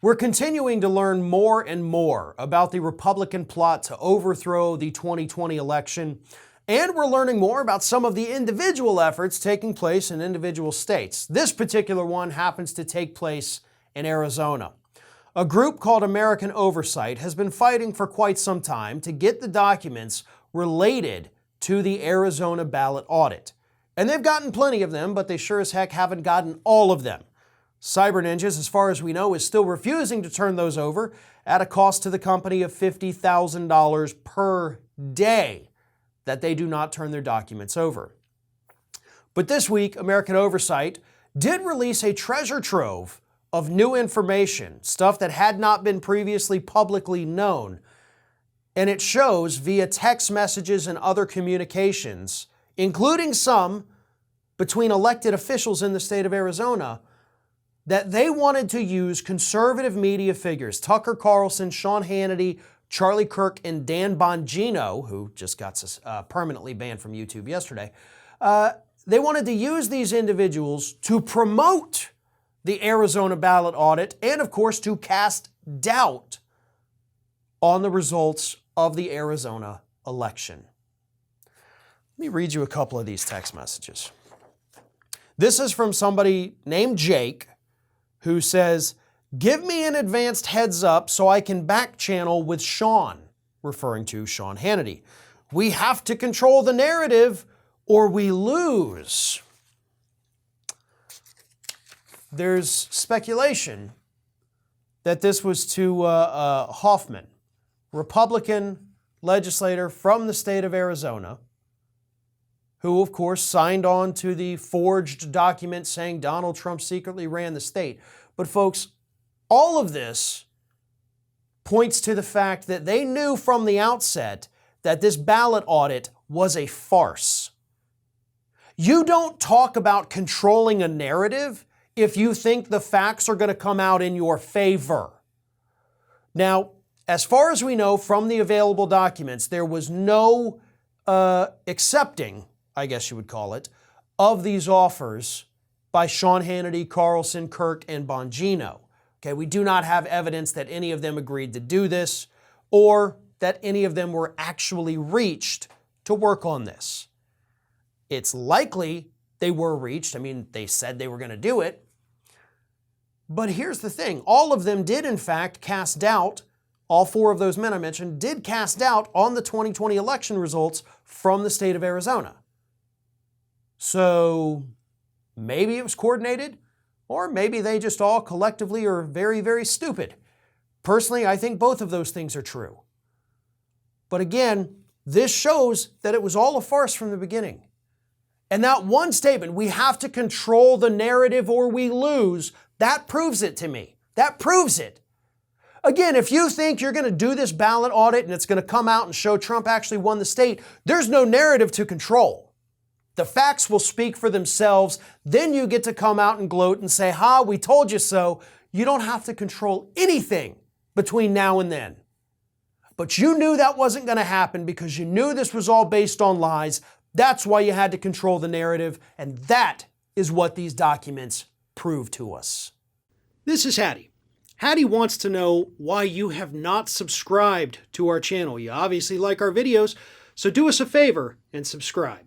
We're continuing to learn more and more about the Republican plot to overthrow the 2020 election, and we're learning more about some of the individual efforts taking place in individual states. This particular one happens to take place in Arizona. A group called American Oversight has been fighting for quite some time to get the documents related to the Arizona ballot audit. And they've gotten plenty of them, but they sure as heck haven't gotten all of them. Cyber Ninjas, as far as we know, is still refusing to turn those over at a cost to the company of $50,000 per day that they do not turn their documents over. But this week, American Oversight did release a treasure trove of new information, stuff that had not been previously publicly known. And it shows via text messages and other communications, including some between elected officials in the state of Arizona, that they wanted to use conservative media figures, Tucker Carlson, Sean Hannity, Charlie Kirk, and Dan Bongino, who just got permanently banned from YouTube yesterday. They wanted to use these individuals to promote the Arizona ballot audit and, of course, to cast doubt on the results of the Arizona election. Let me read you a couple of these text messages. This is from somebody named Jake, who says, "Give me an advanced heads up so I can back channel with Sean," referring to Sean Hannity. "We have to control the narrative or we lose." There's speculation that this was to Hoffman, Republican legislator from the state of Arizona, who, of course, signed on to the forged document saying Donald Trump secretly ran the state. But folks, all of this points to the fact that they knew from the outset that this ballot audit was a farce. You don't talk about controlling a narrative if you think the facts are going to come out in your favor. Now, as far as we know from the available documents, there was no accepting, I guess you would call it, of these offers by Sean Hannity, Carlson, Kirk, and Bongino. Okay, we do not have evidence that any of them agreed to do this or that any of them were actually reached to work on this. It's likely they were reached. I mean, they said they were going to do it. But here's the thing. All of them did, in fact, cast doubt. All four of those men I mentioned did cast doubt on the 2020 election results from the state of Arizona. So maybe it was coordinated, or maybe they just all collectively are very, very stupid. Personally, I think both of those things are true. But again, this shows that it was all a farce from the beginning. And that one statement, "we have to control the narrative or we lose," that proves it to me. That proves it. Again, if you think you're going to do this ballot audit and it's going to come out and show Trump actually won the state, there's no narrative to control. The facts will speak for themselves. Then you get to come out and gloat and say, "Ha, we told you so." You don't have to control anything between now and then. But you knew that wasn't going to happen because you knew this was all based on lies. That's why you had to control the narrative, and that is what these documents prove to us. This is Hattie. Hattie wants to know why you have not subscribed to our channel. You obviously like our videos, so do us a favor and subscribe.